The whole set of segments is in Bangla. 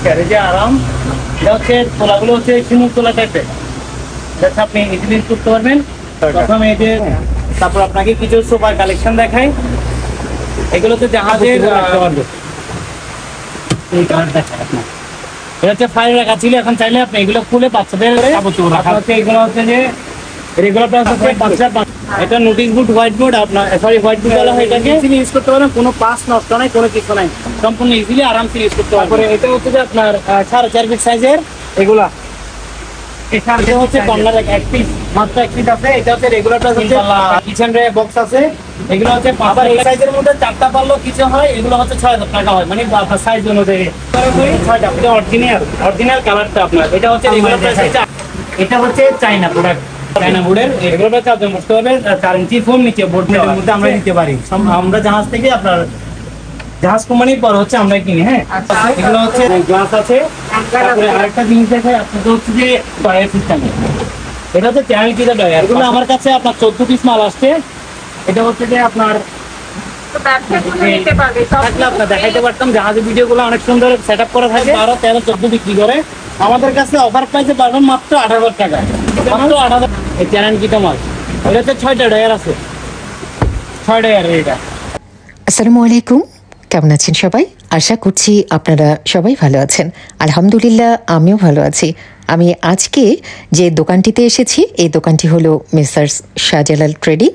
এই যে আরাম, এটা হচ্ছে তোলাগুলো হচ্ছে শিমুল তোলা টাইপের, আপনি ইজিলি ইউজ করতে পারবেন। প্রথমে এই যে, তারপর আপনাকে কিছু সোফার কালেকশন দেখাই। এগুলো হচ্ছে জাহাজের, এটা হচ্ছে ফাইল রাখা ছিল, এখন চাইলে আপনি এগুলো খুলে বাচ্চাদের এগুলো হচ্ছে যে রেগুলার প্রাইস হচ্ছে 5,000। এটা নোটিশ বোর্ড, হোয়াইট বোর্ড, আপনার সরি হোয়াইট বোর্ড বলা হয় এটাকে। ইজিলি ইউজ করতে পারেন, কোনো পাস নষ্ট নাই, কোনো কিছু নাই, সম্পূর্ণ ইজিলি আরামসে ইউজ করতে পারবেন। এটা হচ্ছে যে আপনার 4.5 ফিট সাইজের এগুলা। এটা হচ্ছে কর্নার এক পিস, মাত্র এক পিস আছে। এটা হচ্ছে রেগুলার প্রাইস হচ্ছে, কিচেন রে বক্স আছে, এগুলো হচ্ছে আবার এই সাইজের মধ্যে 4টা পারলেও কিছু হয়, এগুলো হচ্ছে 6,000 টাকা হয়, মানে আপনার সাইজ অনুযায়ী 6টা। এটা অরিজিনাল কালারটা আপনার। এটা হচ্ছে রেগুলার প্রাইস। এটা হচ্ছে চায়না প্রোডাক্ট, চায়না বোর্ডের। এগুলো প্রাইস আপনি বুঝতে পারবেন 4 ইঞ্চি ফোম নিচে বোর্ডের মধ্যে আমরা দিতে পারি। আমরা জাহাজ থেকে আপনার জাহাজ কোম্পানির পর হচ্ছে আমরা কিনি। হ্যাঁ, এগুলো হচ্ছে গ্লাস আছে। তারপরে আরেকটা জিনিস দেখাই আপনাদের, হচ্ছে যে ডয়ার সিস্টেম। এটা হচ্ছে চ্যানেল কিটা ডয়ার। এগুলো আমার কাছে আপনার 14 পিস মাল আসছে। এটা হচ্ছে যে আপনার দেখাইতে পারতাম, জাহাজের ভিডিও গুলো অনেক সুন্দর সেট আপ করা থাকে। 12, 13, 14 বিক্রি করে। আমাদের কাছে অফার প্রাইসে পাবেন মাত্র 8,000 টাকা, মাত্র 8,000। এই চ্যানেল কিটা মাল, এটা হচ্ছে 6টা ডয়ার আছে, 6 ডয়ার। এটা আসসালামু আলাইকুম, কেমন আছেন সবাই? আশা করছি আপনারা সবাই ভালো আছেন। আলহামদুলিল্লাহ, আমিও ভালো আছি। আমি আজকে যে দোকানটিতে এসেছি, এই দোকানটি হলো মেসার্স শাহজালাল ট্রেডিং,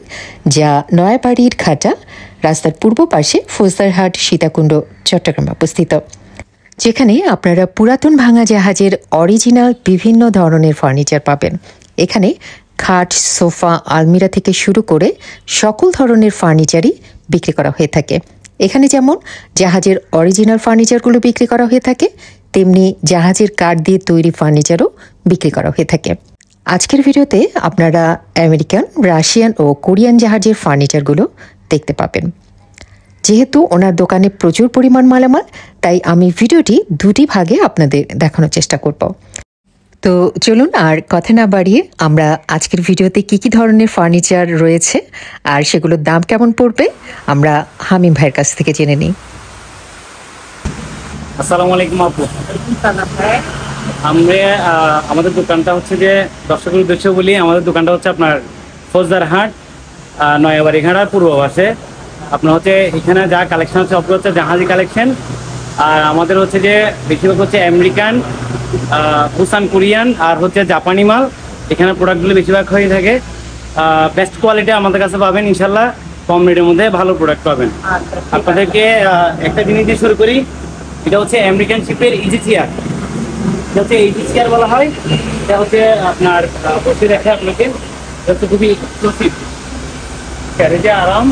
যা নয়াবাড়ির ঘাটা রাস্তার পূর্ব পাশে ফৌজদারহাট, সীতাকুণ্ড, চট্টগ্রাম অবস্থিত, যেখানে আপনারা পুরাতন ভাঙা জাহাজের অরিজিনাল বিভিন্ন ধরনের ফার্নিচার পাবেন। এখানে খাট, সোফা, আলমিরা থেকে শুরু করে সকল ধরনের ফার্নিচারই বিক্রি করা হয়ে থাকে। এখানে যেমন জাহাজের অরিজিনাল ফার্নিচারগুলো বিক্রি করা হয়ে থাকে, তেমনি জাহাজের কাঠ দিয়ে তৈরি ফার্নিচারও বিক্রি করা হয়ে থাকে। আজকের ভিডিওতে আপনারা আমেরিকান, রাশিয়ান ও কোরিয়ান জাহাজের ফার্নিচারগুলো দেখতে পাবেন। যেহেতু ওনার দোকানে প্রচুর পরিমাণ মালামাল, তাই আমি ভিডিওটি দুটি ভাগে আপনাদের দেখানোর চেষ্টা করব। তো চলুন আর কথা না বাড়িয়ে আমরা আজকের ভিডিওতে কি কি ধরনের ফার্নিচার রয়েছে আর সেগুলোর দাম কেমন পড়বে আমরা হামিম ভাইয়ের কাছ থেকে জেনে নিই। আসসালামু আলাইকুম আপু। আমরা আমাদের দোকানটা হচ্ছে যে দর্শকের উদ্দেশ্যে বলি, আমাদের দোকানটা হচ্ছে আপনার ফৌজদারহাট, নয়াবাড়ি ঘাটা পূর্ব পাশে। আপনার হচ্ছে এখানে যা কালেকশন হচ্ছে সবগুলো হচ্ছে জাহাজি কালেকশন। আর আমাদের হচ্ছে যে বেশিরভাগ হচ্ছে আমেরিকান, বুসান কোরিয়ান আর হচ্ছে জাপানি মাল। এখানে প্রোডাক্টগুলো বেশিরভাগ হয়ে থাকে। বেস্ট কোয়ালিটি আমাদের কাছে পাবেন ইনশাল্লাহ, কম রেটের মধ্যে ভালো প্রোডাক্ট পাবেন। আপনাদেরকে একটা জিনিস দিয়ে শুরু করি। এটা হচ্ছে আমেরিকান শিপের ইজি চেয়ার। এটা হচ্ছে ইজি চেয়ার বলা হয়। এটা হচ্ছে আপনার বসে দেখে আপনাকে, এটা হচ্ছে খুবই এক্সক্লুসিভ। এই যে আরাম,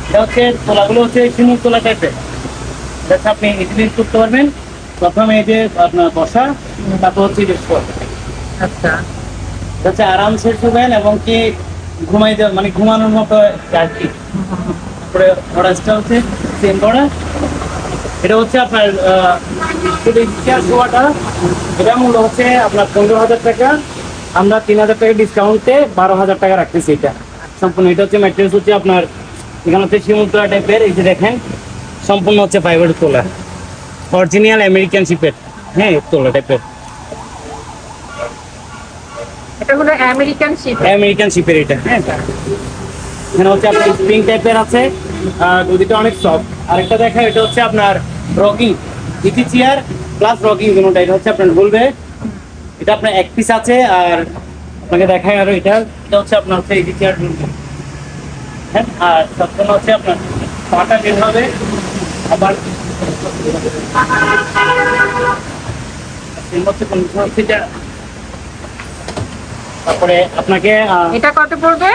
এটা হচ্ছে তোলাগুলো হচ্ছে শিমুল তোলা টাইপের, এটা আপনি ইজিলি ইউজ করতে পারবেন। প্রথমে এই যে আপনার বসা, তারপর হচ্ছে আচ্ছা, হচ্ছে আরামসে শুবেন এবং কি ঘুমাই দেবেন, মানে ঘুমানোর মতো আর কি। তারপরে অর্ডারটা হচ্ছে সেম করা। এটা হচ্ছে আপনার শোয়াটা, এটা মূল্য হচ্ছে আপনার 15,000 টাকা। আমরা 3,000 টাকা ডিসকাউন্টে 12,000 টাকা রাখতেছি। এটা সম্পূর্ণ, এটা হচ্ছে ম্যাটেরিয়ালস হচ্ছে আপনার এখানে হচ্ছে শিমুল তোলা টাইপের। এই যে দেখেন, সম্পূর্ণ হচ্ছে ফাইবার তোলা, অরিজিনাল আমেরিকান শিপের। হ্যাঁ, তোলা টাইপের। এটা হলো আমেরিকান শিপ, আমেরিকান শিপের এটা। হ্যাঁ, এখানে হচ্ছে আপনার স্প্রিং টাইপের আছে, গদিটা অনেক সফট। আরেকটা দেখা, এটা হচ্ছে আপনার rocking easy chair plus rocking দুটোটা। এটা হচ্ছে আপনার বলবে, এটা আপনার এক পিস আছে। আর আপনাকে দেখায় আরো, এটা হচ্ছে আপনার হচ্ছে ইজি চেয়ার। হ্যাঁ, আর সবসময় হচ্ছে আপনার পাটা বের হবে। আবার তারপরে আপনাকে এটা কত পড়বে?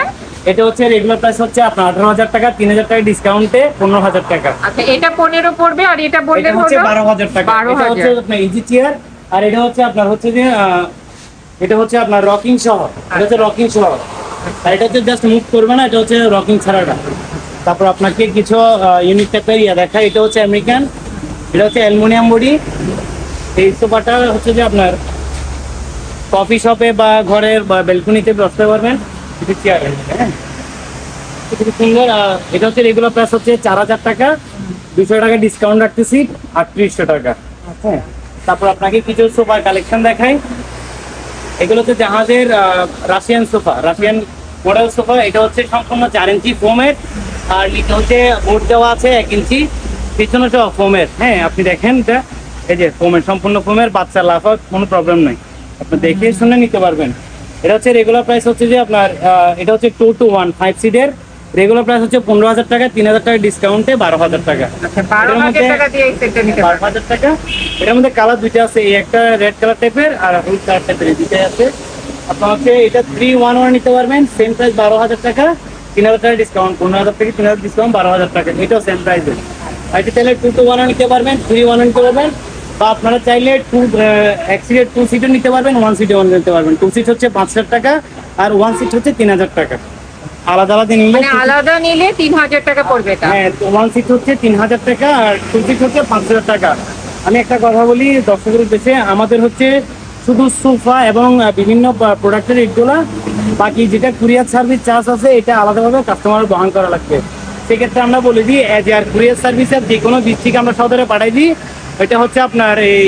এটা হচ্ছে রেগুলার প্রাইস হচ্ছে আপনার 18,000 টাকা, 3,000 টাকা ডিসকাউন্টে 15,000 টাকা। আচ্ছা, এটা 15 পড়বে আর এটা বললে হচ্ছে 12,000 টাকা। এটা হচ্ছে আপনার ইজি চেয়ার। আর এটা হচ্ছে আপনার হচ্ছে যে এটা হচ্ছে আপনার রকিং সহ। এটা হচ্ছে রকিং সহ, আর এটা হচ্ছে জাস্ট মুভ করবে না, এটা হচ্ছে রকিং ছাড়াটা। তারপর আপনাকে কিছু ইউনিক টাইপের দেখা। এটা হচ্ছে আমেরিকান, এটা হচ্ছে অ্যালুমিনিয়াম বডি। এই সোফাটা হচ্ছে যে আপনার কফি শপে বা ঘরের বা ব্যালকনিতে বসতে পারবেন। চেয়ার, হ্যাঁ, খুব সুন্দর। এটা হচ্ছে রেগুলার প্রাইস হচ্ছে 4,000 টাকা, 200 টাকা ডিসকাউন্ট রাখতেছি 3,800 টাকা। হ্যাঁ, তারপর আপনাকে কিছু সোফার কালেকশন দেখাই। এগুলো হচ্ছে জাহাজের Russian sofa, Russian model sofa. এটা হচ্ছে সম্পূর্ণ 4 ইঞ্চি ফোমের, আর নিচে হচ্ছে বোর্ড দেওয়া আছে 1 ইঞ্চি, পিছনে সহ ফোমের। হ্যাঁ, আপনি দেখেন এটা, এই যে ফোমের, সম্পূর্ণ ফোমের, বাচ্চা লাফা কোনো প্রবলেম নাই, আপনি দেখে শুনে নিতে পারবেন। এটা হচ্ছে রেগুলার প্রাইস হচ্ছে যে আপনার এটা হচ্ছে 2 to 1 5 সিটের, রেগুলার প্রাইস হচ্ছে 15,000 টাকা, 3,000 টাকা ডিসকাউন্টে 12,000 টাকা। 12,000 টাকা দিয়ে এই সেটটা নিতে পারবেন। 12,000 টাকা। এটার মধ্যে কালার দুইটা আছে, এই একটা রেড কালার টাইপের আর হলুদ কালার টাইপের, দুইটাই আছে। আপনার হচ্ছে এটা 3-1-1 নিতে পারবেন, সেম প্রাইস 12,000 টাকা, 3,000 টাকা ডিসকাউন্ট, 15,000 থেকে 3,000 ডিসকাউন্ট, 12,000 টাকা। এটাও সেম প্রাইসে। আর এটা চাইলে 2 to 1 নিতে পারবেন, 3-1 নিতে পারবেন, বা আপনারা চাইলে 1 সিটের 2 সিটও নিতে পারবেন, 1 সিটে 1 নিতে পারবেন। 2 সিট হচ্ছে 5,000 টাকা আর 1 সিট হচ্ছে 3,000 টাকা। আলাদা আলাদা নিলে মানে আলাদা নিলে 3,000 টাকা পড়বে এটা। হ্যাঁ, 1 সিট হচ্ছে 3,000 টাকা আর 2 সিট হচ্ছে 5,000 টাকা। আমি একটা কথা বলি দর্শকের উদ্দেশ্যে, আমাদের হচ্ছে শুধু সোফা এবং বিভিন্ন প্রোডাক্টের রেটগুলো, বাকি যেটা কুরিয়ার সার্ভিস চার্জ আছে এটা আলাদাভাবে কাস্টমার বহন করা লাগবে। সেক্ষেত্রে আমরা বলে দিই এজ আর কুরিয়ার সার্ভিসের যে কোনো ডিস্ট্রিক্টে আমরা সদরে পাঠাই দিই। এটা হচ্ছে আপনার এই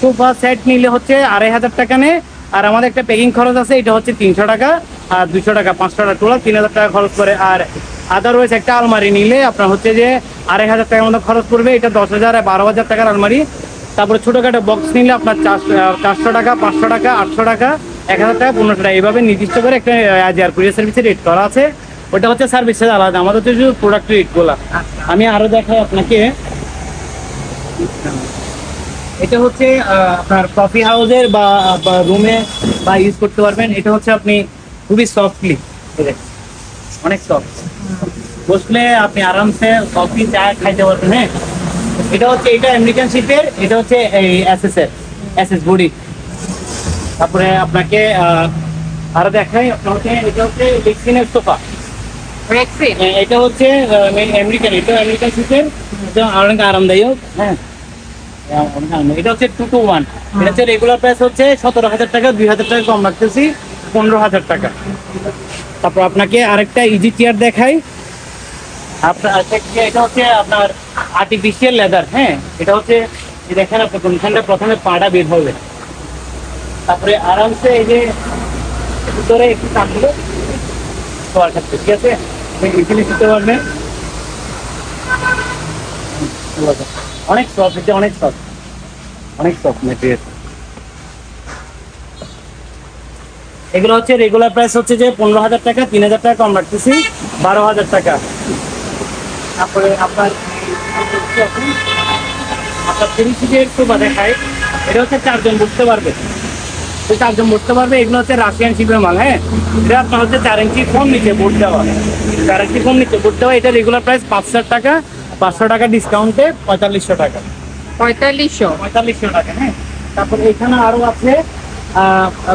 সোফা সেট নিলে হচ্ছে 2,500 টাকা নেয়, আর আমাদের একটা প্যাকিং খরচ আছে, এটা হচ্ছে 300 টাকা আর 200 টাকা, 500 টাকা টোটাল 3,000 টাকা খরচ করে। আর আদারওয়াইজ একটা আলমারি নিলে আপনার হচ্ছে যে 2,500 টাকার মতো খরচ পড়বে, এটা 10,000 আর 12,000 টাকার আলমারি। তারপরে ছোটোখাটো বক্স নিলে আপনার 400 টাকা, 500 টাকা, 800 টাকা, 1,000 টাকা, 1500 টাকা, এইভাবে নির্দিষ্ট করে একটা এয়ার কুরিয়ার সার্ভিসের রেট করা আছে। ওটা হচ্ছে সার্ভিসের আলাদা, আমাদের হচ্ছে শুধু প্রোডাক্ট রেটগুলো। আমি আরও দেখাই আপনাকে। এটা হচ্ছে আপনার কফি হাউসের বা রুমে বা ইউজ করতে পারবেন। এটা হচ্ছে আপনি খুবই সফটলি, অনেক সফট, বসলে আপনি আরামসে কফি চা খাইতে পারবেন। হ্যাঁ, এটা হচ্ছে এটা আমেরিকান শিপের, এটা হচ্ছে এই এসএস বডি। তারপরে আপনাকে আরো দেখাই, আপনার হচ্ছে এটা হচ্ছে লেক্সিনের সোফা। এটা হচ্ছে আমেরিকান, এটা আমেরিকান শিপের, এটা অনেক আরামদায়ক। হ্যাঁ, এটা হচ্ছে 2 to 1। এটা হচ্ছে রেগুলার প্রাইস হচ্ছে 17,000 টাকা, 2,000 টাকা কম রাখতেছি, 15,000 টাকা। তারপর আপনাকে আরেকটা ইজি চেয়ার দেখাই। আপনার এটা হচ্ছে আপনার আর্টিফিশিয়াল লেদার। হ্যাঁ, এটা হচ্ছে দেখেন আপনি কোনখানটা প্রথমে পাটা বের হবে, তারপরে আরামসে এই যে ভিতরে একটু টানলে শোয়ার ক্ষেত্রে, ঠিক আছে, ইজিলি শুতে পারবেন। অনেক সফট, এটা অনেক সফট, অনেক সফট মেটেরিয়াল। এগুলো হচ্ছে রেগুলার প্রাইস হচ্ছে যে 15,000 টাকা, 3,000 টাকা কম রাখতেছি, 12,000 টাকা। তারপরে আপনার 3 সিটের সোফা দেখায়। এটা হচ্ছে 4 জন বসতে পারবে, 4 জন বসতে পারবে। এগুলো হচ্ছে রাশিয়ান শিপের মাল। হ্যাঁ, এটা আপনার হচ্ছে 4 ইঞ্চি ফোম নিচে বোর্ড দেওয়া, 4 ইঞ্চি ফোম নিচে বোর্ড দেওয়া। এটা রেগুলার প্রাইস 5,000 টাকা, 500 টাকা ডিসকাউন্টে 4,500 টাকা, 4,500 টাকা। হ্যাঁ, তারপর এখানে আরো আছে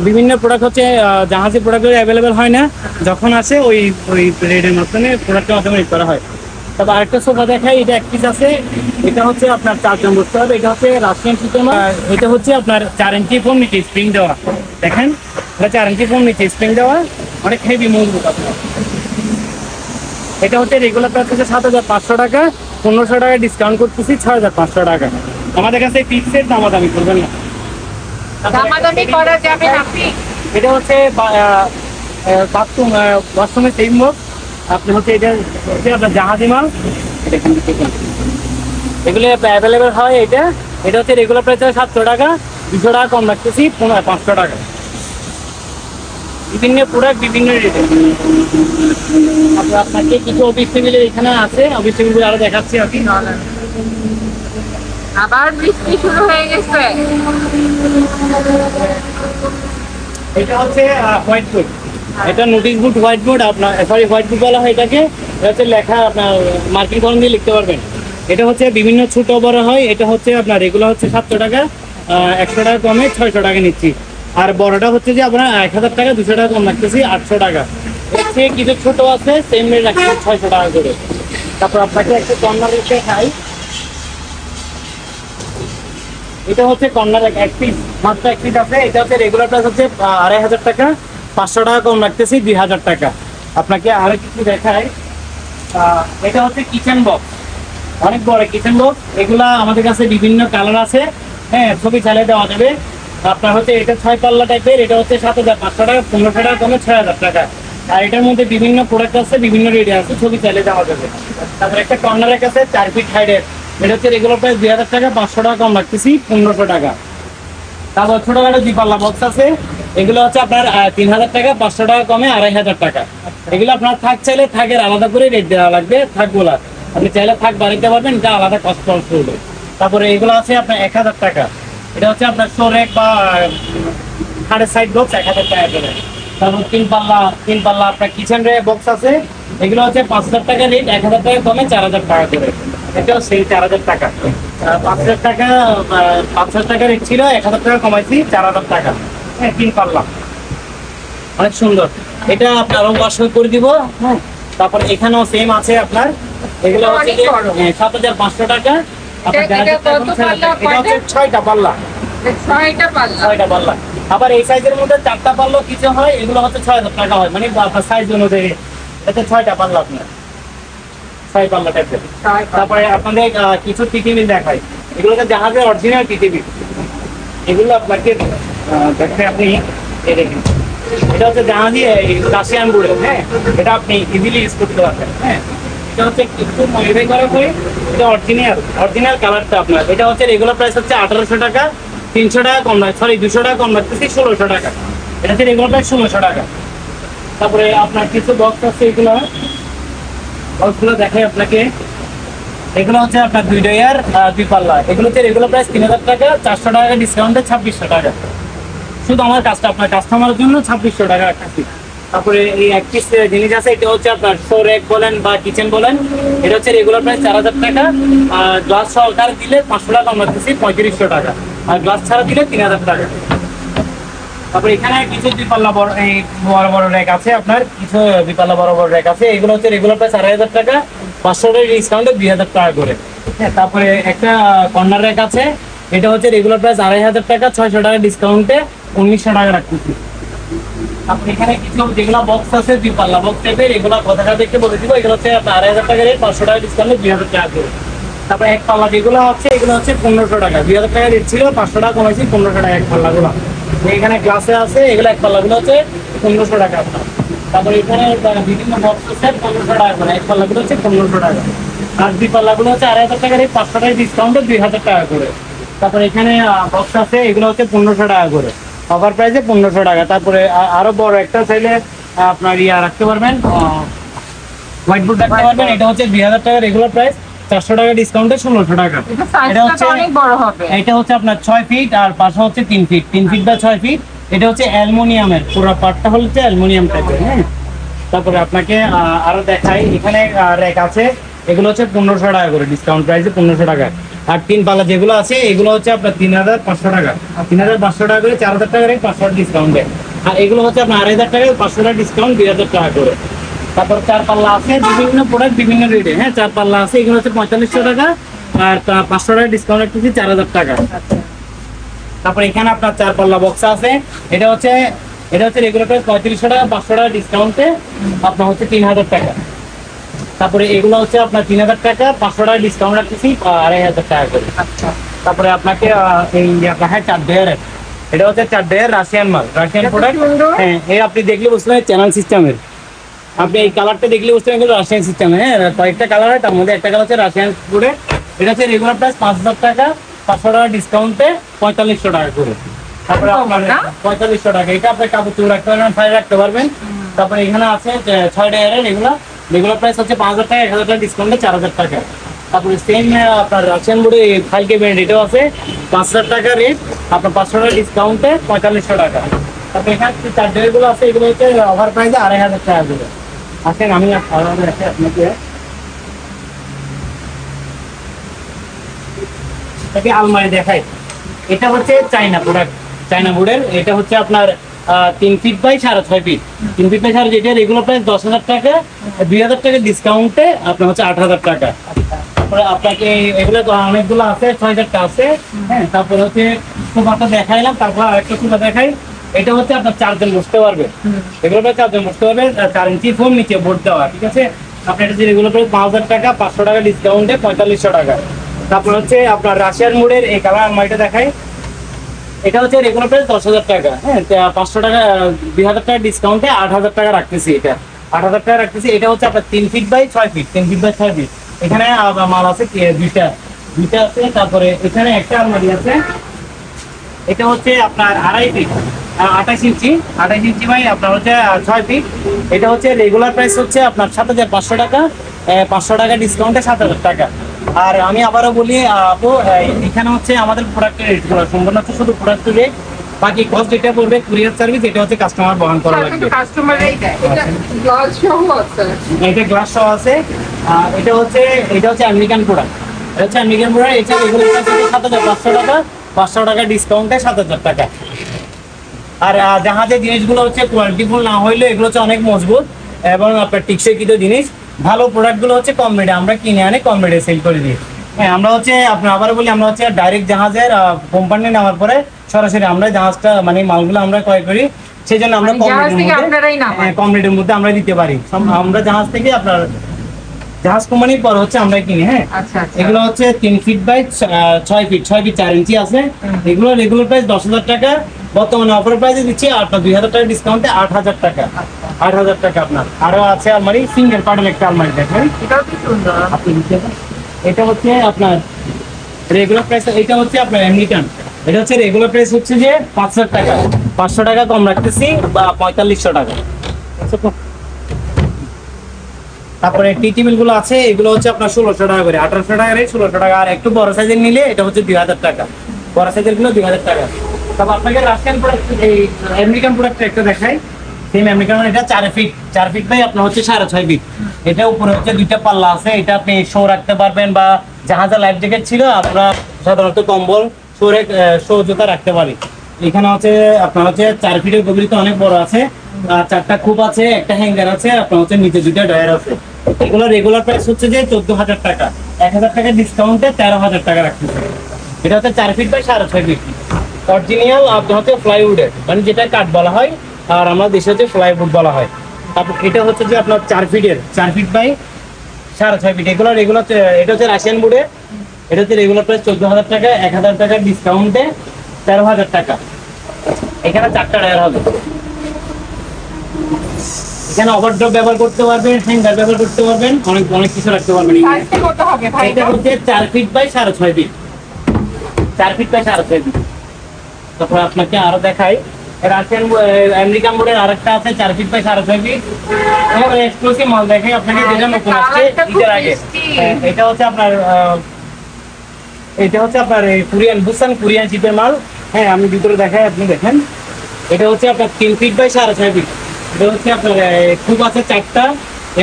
বিভিন্ন প্রোডাক্ট, হচ্ছে জাহাজি প্রোডাক্টগুলো অ্যাভেলেবেল হয় না, যখন আসে ওই রেডের মাধ্যমে প্রোডাক্টের মাধ্যমে রেড করা হয়। তারপর আরেকটা সোফা দেখাই, এটা এক পিস আছে, এটা হচ্ছে আপনার 4 জন বসতে হবে। এটা হচ্ছে রাশিয়ান শিপের মাল। এটা হচ্ছে আপনার 4 ইঞ্চি ফোম নিচে স্প্রিং দেওয়া, দেখেন এটা 4 ইঞ্চি ফোম নিচে স্প্রিং দেওয়া, অনেক হেভি মজবুত আপনার। এটা হচ্ছে রেগুলার প্রাইস হচ্ছে 7,500 টাকা, 1,500 টাকা ডিসকাউন্ট করতেছি, 6,500 টাকা। আমাদের কাছে ফিক্সড দামাদামি করবেন না, দামাদামি করা যাবে না। এটা হচ্ছে বাথরুম, ওয়াশরুমের সেম বক্স। আপনি হচ্ছে এটা হচ্ছে আপনার জাহাজি মাল, এগুলো অ্যাভেলেবেল হয়। এটা হচ্ছে রেগুলার প্রাইস 700 টাকা, 200 টাকা কম রাখতেছি, 500 টাকা। বিভিন্ন প্রোডাক্ট বিভিন্ন রেটে। আপনাকে কিছু অফিস টেবিলের এখানে আছে, অফিস টেবিলগুলো আরো দেখাচ্ছি আমি। আবার বৃষ্টি শুরু হয়ে গেছে। এটা হচ্ছে হোয়াইট বোর্ড, এটা নোটিশ বোর্ড, হোয়াইট বোর্ড আপনার, সরি হোয়াইট বোর্ড বলা হয় এটাকে। এটা হচ্ছে লেখা, আপনার মার্কিং কলম দিয়ে লিখতে পারবেন। এটা হচ্ছে বিভিন্ন ছোট বড় হয়। এটা হচ্ছে আপনার রেগুলার হচ্ছে 700 টাকা, 100 টাকা কমে 600 টাকা নিচ্ছি। আর বড়টা হচ্ছে যে আপনার 1,000 টাকা, 200 টাকা কম রাখতেছি, 800 টাকা। এর থেকে কিছু ছোট আছে, সেম রেট রাখছি 600 টাকা করে। তারপর আপনাকে একটা কর্নার রেখে খাই, এটা হচ্ছে কর্নার এক পিস, মাত্র এক পিস আছে। এটা হচ্ছে রেগুলার প্রাইস হচ্ছে 2,500 টাকা, 500 টাকা কম রাখতেছি, 2,000 টাকা। আপনাকে আরো কিছু দেখাই, এটা হচ্ছে কিচেন বক্স, অনেক বড় কিচেন বক্স। এগুলা আমাদের কাছে বিভিন্ন কালার আছে, হ্যাঁ ছবি চালিয়ে দেওয়া যাবে। আপনার হচ্ছে এটা 6 পাল্লা টাইপের, এটা হচ্ছে 7,500 টাকা, 1500 টাকা কমে 6,000 টাকা। আর এটার মধ্যে বিভিন্ন প্রোডাক্ট আছে, বিভিন্ন রেটে আছে, ছবি চালিয়ে দেওয়া যাবে। তারপরে একটা কর্নারের কাছে 4 ফিট হাইটের, এটা হচ্ছে রেগুলার প্রাইস 2000 টাকা, 500 টাকা কম রাখতেছি 1500 টাকা। তারপর ছোটখাটো 2 পাল্লা বক্স আছে, এগুলো হচ্ছে আপনার 3000 টাকা, 500 টাকা কমে 2500 টাকা। এগুলো আপনার থাক চাইলে থাকের আলাদা করে রেট দেওয়া লাগবে, থাকগুলা আপনি চাইলে থাক বাড়িতে পারবেন, এটা আলাদা কস্ট পড়বে। তারপরে এগুলো আছে আপনার 1000 টাকা, এটা হচ্ছে আপনার শোরেক বা খাটের সাইড বক্স 1000 টাকা করে। তারপর 3 পাল্লা আপনার কিচেন রে বক্স আছে, এগুলো হচ্ছে 5000 টাকা রেট, 1000 টাকা কমে 4000 টাকা করে। এটাও সেই 4000 টাকা, 5000 টাকা 5000 টাকা রেট ছিল, 1000 টাকা কমাইছি 4000 টাকা। হ্যাঁ 3 পাল্লা অনেক সুন্দর, এটা আপনার ওয়াশ করে দিব। হ্যাঁ তারপর এখানেও সেম আছে আপনার, এগুলো হচ্ছে 7500 টাকা। আপনার এটা হচ্ছে 6টা পাল্লা, 6টা পাল্লা। আবার এই সাইজের মধ্যে 4টা পাল্লা কিছু হয়, এগুলো হচ্ছে 6000 টাকা হয়, মানে আপনার সাইজ অনুযায়ী। এটা 6টা পাল্লা আপনার 6 পাল্লা টাইপের। তারপরে আপনাদের কিছু টিটিভি দেখাই, এগুলো হচ্ছে জাহাজের অরিজিনাল টিটিভি। এগুলো আপনাকে দেখতে আপনি এই দেখেন, এটা হচ্ছে জাহাজি রাশিয়ান বোর্ডের। হ্যাঁ এটা আপনি ইজিলি ইউজ করতে পারবেন। হ্যাঁ এটা হচ্ছে একটু মডিফাই করা হয়, এটা অরিজিনাল কালারটা আপনার। এটা হচ্ছে রেগুলার প্রাইস হচ্ছে 1800 টাকা, 300 টাকা কম রাখ, সরি 200 টাকা কম রাখতেছি 1600 টাকা। এটা হচ্ছে রেগুলার প্রাইস 1600 টাকা। তারপরে আপনার কিছু বক্স আছে, এগুলো বক্সগুলো দেখাই আপনাকে। এগুলো হচ্ছে আপনার 2 ডয়ার 2 পাল্লা, এগুলো হচ্ছে রেগুলার প্রাইস 3000 টাকা, 400 টাকা ডিসকাউন্টে 2600 টাকা। শুধু আমার আপনার কাস্টমারের জন্য 2600 টাকা রাখছি। তারপরে এই এক পিস জিনিস আছে, এটা হচ্ছে আপনার শোরেক বলেন বা কিচেন বলেন, এটা হচ্ছে রেগুলার প্রাইস 4000 টাকা, আর গ্লাস সহকারে দিলে 500 টাকা কম রাখতেছি 3500 টাকা, আর গ্লাস ছাড়া দিলে 3000 টাকা। তারপরে এখানে কিছু 2 পাল্লা বড় এই বড় র্যাক আছে, আপনার কিছু 2 পাল্লা বড় র্যাক আছে, এগুলো হচ্ছে রেগুলার প্রাইস 2500 টাকা, 500 টাকা ডিসকাউন্টে 2000 টাকা করে। হ্যাঁ তারপরে একটা কর্নার র্যাক আছে, এটা হচ্ছে রেগুলার প্রাইস 2500 টাকা, 600 টাকা ডিসকাউন্টে 1900 টাকা রাখতেছি। আপনি এখানে কিছু যেগুলো বক্স আছে 2 পাল্লা বক্স টাইপের, এগুলো কথাটা দেখে বলে দিব, এগুলো হচ্ছে 2500 টাকা রেট, 500 টাকা ডিসকাউন্টে 2000 টাকা করে। তারপরে এক পাল্লা যেগুলো হচ্ছে, এগুলো হচ্ছে 1500 টাকা, 2000 টাকা রেট ছিল, 500 টাকা কমাইছি 1500 টাকা এক পাল্লাগুলো। এখানে গ্লাসে আছে, এগুলো এক পাল্লাগুলো হচ্ছে 1500 টাকা আপনার। তারপরে এখানে বিভিন্ন বক্স আছে 1500 টাকা করে, এক পাল্লাগুলো হচ্ছে 1500 টাকা, আর 2 পাল্লাগুলো হচ্ছে 2500 টাকা রেট, 500 টাকা ডিসকাউন্টে 2000 টাকা করে। তারপরে এখানে বক্স আছে, এগুলো হচ্ছে 1500 টাকা করে, অফার প্রাইসে 1500 টাকা। তারপরে আরো বড় একটা চাইলে আপনার রাখতে পারবেন, হোয়াইট বোর্ড রাখতে পারবেন, এটা হচ্ছে 2000 টাকা রেগুলার প্রাইস, 400 টাকা ডিসকাউন্টে 1600 টাকা। এটা হচ্ছে অনেক বড় হবে, এটা হচ্ছে আপনার 6 ফিট আর পাশে হচ্ছে 3 ফিট, 3 ফিট বা 6 ফিট। এটা হচ্ছে অ্যালুমিনিয়ামের, পুরো পার্টটা হচ্ছে অ্যালুমিনিয়াম টাইপের। হ্যাঁ তারপরে আপনাকে আরো দেখাই, এখানে র্যাক আছে, এগুলো হচ্ছে 1500 টাকা করে, ডিসকাউন্ট প্রাইসে 1500 টাকা। আর 3 পাল্লা যেগুলো আছে, এগুলো হচ্ছে আপনার 3500 টাকা, 3500 টাকা করে, 4000 টাকা রেট, 500 টাকা ডিসকাউন্টে। আর এগুলো হচ্ছে আপনার 2500 টাকা, 500 টাকা ডিসকাউন্ট, 2000 টাকা করে। তারপর 4 পাল্লা আছে, বিভিন্ন প্রোডাক্ট বিভিন্ন রেটে। হ্যাঁ 4 পাল্লা আছে, এগুলো হচ্ছে 4500 টাকা, আর 500 টাকা ডিসকাউন্ট রাখতেছি 4000 টাকা। তারপর এখানে আপনার 4 পাল্লা বক্স আছে, এটা হচ্ছে রেগুলার প্রাইস 3500 টাকা, 500 টাকা ডিসকাউন্টে আপনার হচ্ছে 3000 টাকা। তারপরে এগুলো হচ্ছে আপনার 3000 টাকা, 500 টাকা ডিসকাউন্ট রাখতেছি 2500 টাকা করে। তারপরে আপনাকে এই আপনার 4 ডয়ারের, এটা হচ্ছে 4 ডয়ার রাশিয়ান মাল, রাশিয়ান প্রোডাক্ট। হ্যাঁ এই আপনি দেখলে বুঝতে পারবেন চ্যানেল সিস্টেমের, আপনি এই কালারটা দেখলে বুঝতে পারবেন রাশিয়ান সিস্টেম। হ্যাঁ কয়েকটা কালার হয়, তার মধ্যে একটা কালার হচ্ছে রাশিয়ান প্রোডাক্ট। এটা হচ্ছে রেগুলার প্রাইস 5000 টাকা, 500 টাকা ডিসকাউন্টে 4500 টাকা করে। তারপরে আপনার 4500 টাকা, এটা আপনি কাপড় চুপ রাখতে পারবেন, ফাইল রাখতে পারবেন। তারপরে এখানে আছে 6 ডয়ারের, এগুলো রেগুলার প্রাইস হচ্ছে 5000 টাকা, 1000 টাকা ডিসকাউন্টে 4000 টাকা। তারপরে সেম আপনার রাশিয়ান বোর্ডে ফাইল কেবিনেট, এটাও আছে 5000 টাকা রেট, আপনার 500 টাকা ডিসকাউন্টে 4500 টাকা। তারপরে এখানে 4 ডয়ারগুলো আছে, এগুলো হচ্ছে অফার প্রাইসে 2500 টাকা করে। আসেন আমি আপনাকে আলমারি দেখাই। এটা হচ্ছে চায়না প্রোডাক্ট, চায়না বোর্ডের। এটা হচ্ছে আপনার 3 feet by 6.5 feet, 3 feet by 6.5, যেটা রেগুলার প্রাইস 10,000 টাকা, 2000 টাকা ডিসকাউন্টে আপনার হচ্ছে 8000 টাকা। তারপরে আপনাকে এগুলো অনেকগুলো আছে, 6000টা আছে। হ্যাঁ তারপরে হচ্ছে সোফাটা দেখাইলাম, তারপর আরেকটা সোফা দেখাই। এটা হচ্ছে আপনার 4 জন বসতে পারবে, রেগুলার প্রাইস 4 জন বসতে পারবে, 4 ইঞ্চি ফোম নিচে বোর্ড দেওয়া। ঠিক আছে, আপনার এটা রেগুলার প্রাইস 5000 টাকা, 500 টাকা ডিসকাউন্টে 4500 টাকা। তারপর হচ্ছে আপনার রাশিয়ান মোডের এই কালার আলমারিটা দেখাই। এটা হচ্ছে রেগুলার প্রাইস 10,000 টাকা, হ্যাঁ 500 টাকা 2,000 টাকা ডিসকাউন্টে 8,000 টাকা রাখতেছি। এটা 8,000 টাকা রাখতেছি। এটা হচ্ছে আপনার 3 feet by 6 feet, 3 feet by 6 feet. এখানে মাল আছে দুইটা আছে। তারপরে এখানে একটা আলমারি আছে, এটা হচ্ছে আপনার 2.5 ফিট 28 ইঞ্চি বাই আপনার হচ্ছে 6 ফিট। এটা হচ্ছে রেগুলার প্রাইস হচ্ছে আপনার 7,500 টাকা, 500 টাকা ডিসকাউন্টে 7,000 টাকা। আর আমি আবারও বলি আপু, এখানে হচ্ছে আমাদের প্রোডাক্টের রেটগুলো সম্পূর্ণ হচ্ছে শুধু প্রোডাক্টের রেট, বাকি কস্ট যেটা পড়বে কুরিয়ার সার্ভিস এটা হচ্ছে কাস্টমার বহন করা লাগবে। কাস্টমারই দেয়। এটা গ্লাস সহ আছে। এটা গ্লাস সহ আছে। এটা হচ্ছে আমেরিকান প্রোডাক্ট। এটা হচ্ছে আমেরিকান প্রোডাক্ট। এটা রেগুলার প্রাইস হচ্ছে 7,500 টাকা, 500 টাকা ডিসকাউন্টে 7,000 টাকা। আর জাহাজের জিনিসগুলো হচ্ছে কোয়ালিটিফুল না হইলে এগুলো হচ্ছে অনেক মজবুত এবং আপনার টিকসই কিছু জিনিস। ভালো প্রোডাক্টগুলো হচ্ছে কম রেটে আমরা কিনে আনে কম রেটে সেল করে দিই। হ্যাঁ, আমরা হচ্ছে আপনার আবার বলি, আমরা হচ্ছে ডাইরেক্ট জাহাজের কোম্পানি নেওয়ার পরে সরাসরি আমরা জাহাজটা মানে মালগুলো আমরা ক্রয় করি, সেই জন্য আমরা কম রেটের মধ্যে আমরা দিতে পারি। আমরা জাহাজ থেকে আপনার জাহাজ কোম্পানির পর হচ্ছে আমরা কিনি। হ্যাঁ, এগুলো হচ্ছে 3 ফিট বাই 6 ফিট 4 ইঞ্চি আছে। এগুলো রেগুলার প্রাইস 10,000 টাকা, বর্তমানে অফার প্রাইসে দিচ্ছি আপনার 2,000 টাকা ডিসকাউন্টে 8,000 টাকা। 8,000 টাকা আপনার। আরো আছে আলমারি, সিঙ্গেল পার্টের একটা আলমারি দেখেন, এটাও কি সুন্দর। এটা হচ্ছে আপনার রেগুলার প্রাইস। এটা হচ্ছে আপনার আমেরিকান। এটা হচ্ছে রেগুলার প্রাইস হচ্ছে যে 5,000 টাকা, 500 টাকা কম রাখতেছি বা 4,500 টাকা। তারপরে টি টেবিল গুলো আছে, এগুলো হচ্ছে আপনার 1,600 টাকা করে, 1,800 টাকা রেট, 1,600 টাকা। আর একটু বড় সাইজের নিলে এটা হচ্ছে 2,000 টাকা, বড় সাইজের গুলো 2,000 টাকা। তারপর আপনাকে রাশিয়ান প্রোডাক্ট এই আমেরিকান প্রোডাক্ট একটা দেখাই। সেম আমেরিকান, এটা 4 ফিট বাই আপনার হচ্ছে 6.5 ফিট। এটা উপরে হচ্ছে দুইটা পাল্লা আছে, এটা আপনি শো রাখতে পারবেন বা জাহাজে লাইফ জ্যাকেট ছিল আমরা সাধারণত কম্বল শো জুতা রাখতে পারি। এখানে হচ্ছে আপনার হচ্ছে 4 ফিটের গভীরতা অনেক বড় আছে, 4টা খুব আছে, একটা হ্যাঙ্গার আছে, আপনার হচ্ছে নিচে দুইটা ডয়ার আছে। এগুলো রেগুলার প্রাইস হচ্ছে যে 14,000 টাকা, 1,000 টাকা ডিসকাউন্টে 13,000 টাকা রাখতেছে। এটা হচ্ছে 4 ফিট বাই 6.5 ফিট অরিজিনাল আপনার হচ্ছে প্লাইউডের, মানে যেটা কাঠ বলা হয় আর আমরা দেশে হচ্ছে প্লাইউড বলা হয়। তারপর এটা হচ্ছে যে আপনার 4 ফিট বাই 6.5 ফিট। এগুলো রেগুলার, এটা হচ্ছে রাশিয়ান বোর্ডের। এটা হচ্ছে রেগুলার প্রাইস 14,000 টাকা, 1,000 টাকা ডিসকাউন্টে 13,000 টাকা। এখানে 4টা ডয়ার হবে। এখানে ওভারড্রপ ব্যবহার করতে পারবেন, হ্যাঙ্গার ব্যবহার করতে পারবেন, অনেক কিছু রাখতে পারবেন। এটা হচ্ছে 4 feet by 6.5 feet, 4 feet by 6.5 feet. তারপর আপনাকে আরো দেখাই, রাশিয়ান আমেরিকান বোর্ডের আরেকটা আছে 4 ফিট বাই 6.5 ফিট। এক্সক্লুসিভ মাল দেখাই আপনাকে, যেটা নতুন আসছে ঈদের আগে। এটা হচ্ছে আপনার কোরিয়ান চিপের মাল। হ্যাঁ, আমি ভিতরে দেখাই, আপনি দেখেন। এটা হচ্ছে আপনার 3 ফিট বাই 6.5 ফিট। এটা হচ্ছে আপনার খুব আছে 4টা,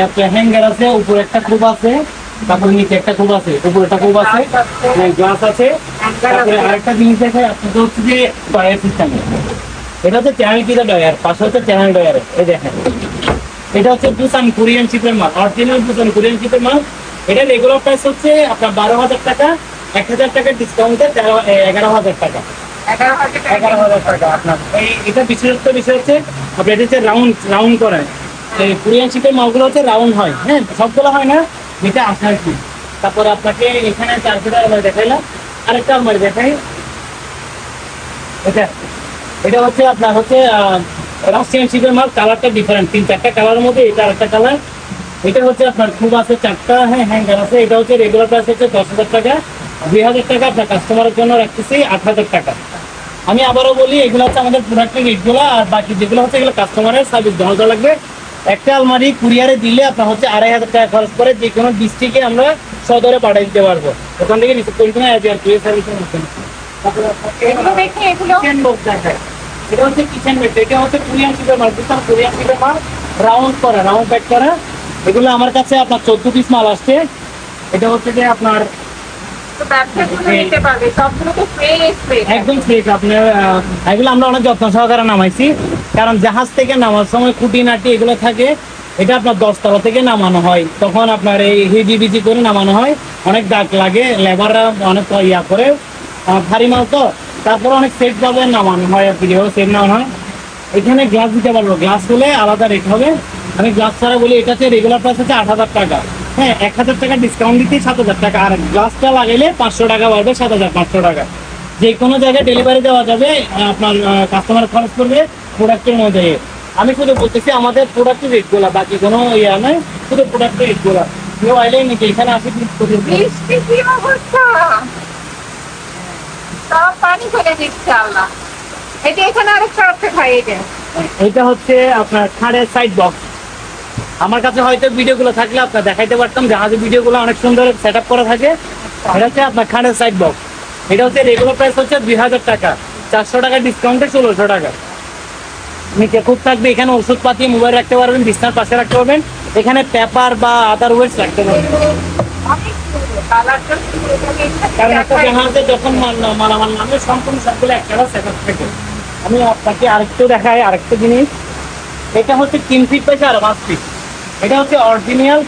আপনার হ্যাঙ্গার আছে, উপরে একটা খুব আছে, তারপরে নিচে একটা খুব আছে, উপরে একটা খুব আছে, গ্লাস আছে। তারপরে আরেকটা জিনিস দেখে আপনাদের হচ্ছে যে ডয়ার সিস্টেম। এটা হচ্ছে চ্যানেল পিজা ডয়ার, পাশে হচ্ছে চ্যানেল ডয়ার। এই দেখেন, এটা হচ্ছে বুসান কোরিয়ান চিপের মাল, অরিজিনাল বুসান কোরিয়ান চিপের মাল। এটা রেগুলার প্রাইস হচ্ছে আপনার 12,000 টাকা, 1,000 টাকা ডিসকাউন্টে 11,000 টাকা। 11,000 টাকা আপনার। এটা বিষয় হচ্ছে আপনার এটা হচ্ছে রাউন্ড করা। এই কোরিয়ান চিপের মালগুলো হচ্ছে রাউন্ড হয়, হ্যাঁ সবগুলো হয় না, এটা আসে আর কি। তারপরে আপনাকে এখানে 4 ফিটের আলমারি দেখাইলাম, আরেকটা আলমারি দেখাই। এটা হচ্ছে আপনার হচ্ছে রাশিয়ান চিপের মাল, কালারটা ডিফারেন্ট, 3-4টা কালারের মধ্যে এটা আরেকটা কালার। এটা হচ্ছে আপনার খুব আছে 4টা, হ্যাঁ হ্যাঙ্গার আছে। এটা হচ্ছে রেগুলার প্রাইস হচ্ছে 10,000 টাকা, 2,000 টাকা আপনার কাস্টমারের জন্য রাখতেছি 8,000 টাকা। আমি আবারও বলি, এগুলো হচ্ছে আমাদের প্রোডাক্টের রেটগুলো, আর বাকি যেগুলো হচ্ছে এগুলো কাস্টমারের সার্ভিস জমা করা লাগবে। একটা আলমারি কুরিয়ারে দিলে আপনার হচ্ছে 2,500 টাকা খরচ করে যে কোনো ডিস্ট্রিক্টে আমরা সদরে পাঠিয়ে দিতে পারবো, ওখান থেকে রিসিভ করে কিনা কুরিয়ার সার্ভিসের মধ্যে। এটা হচ্ছে কিচেন বেড, এটা হচ্ছে কোরিয়ান চিপের মাল, কোরিয়ান চিপের মাল, রাউন্ড প্যাক করা। এগুলো আমার কাছে আপনার 14 পিস মাল আসছে। এটা হচ্ছে যে আপনার একদম ফ্রেশ। আপনার এগুলো আমরা অনেক যত্ন সহকারে নামাইছি, কারণ জাহাজ থেকে নামার সময় খুঁটিনাটি এগুলো থাকে। এটা আপনার 10 তলা থেকে নামানো হয়, তখন আপনার এই হিজিবিজি করে নামানো হয়, অনেক দাগ লাগে, লেবাররা অনেক ইয়া করে, ভারী মাল তো, তারপরে অনেক সেফ ভাবে নামানো হয় আর কি, যেভাবে সেফ নামানো হয়। এখানে গ্লাস দিতে পারবো, গ্লাস হলে আলাদা রেট হবে। আমি গ্লাস ছাড়া বলি, এটা হচ্ছে রেগুলার প্রাইস হচ্ছে 8,000 টাকা, হ্যাঁ 1000 টাকা ডিসকাউন্ট দিতে 7000 টাকা, আর গ্লাসটা লাগাইলে 500 টাকা বাড়বে, 7500 টাকা। যে কোনো জায়গায় ডেলিভারি দেওয়া যাবে, আপনার কাস্টমার খরচ করবে প্রোডাক্টের অনুযায়ী। আমি শুধু বলতেছি আমাদের প্রোডাক্টের রেটগুলো, বাকি কোনো ইয়া নয়, শুধু প্রোডাক্টের রেটগুলো। কেউ আইলে নাকি এখানে আসে বৃষ্টি কি অবস্থা, সব পানি করে দিচ্ছে আল্লাহ। এটা এখানে আরেকটা আছে ভাই, এই যে এটা হচ্ছে আপনার খাড়ের সাইড বক্স। আমার কাছে হয়তো ভিডিওগুলো থাকলে আপনার দেখাইতে পারতাম, জাহাজের ভিডিওগুলো অনেক সুন্দর সেট আপ করা থাকে। এটা হচ্ছে আপনার খাড়ের সাইড বক্স। এটা হচ্ছে রেগুলার প্রাইস হচ্ছে 2000 টাকা, 400 টাকা ডিসকাউন্টে 1600 টাকা। নিচে খুব থাকবে, এখানে ওষুধপাতি মোবাইল রাখতে পারবেন, বিছনার পাশে রাখতে পারবেন, এখানে পেপার বা আদার ওয়েস্ট রাখতে পারবেন। অনেক সুন্দর কালারটা, কারণ একটা জাহাজে যখন মালামাল নামে সম্পূর্ণ সবগুলো একটা সেট আপ থাকে। আমি আপনাকে আরেকটু দেখাই, আরেকটা জিনিস। এটা হচ্ছে 3 ফিট বাই 5 ফিট। এটা হচ্ছে অরিজিনাল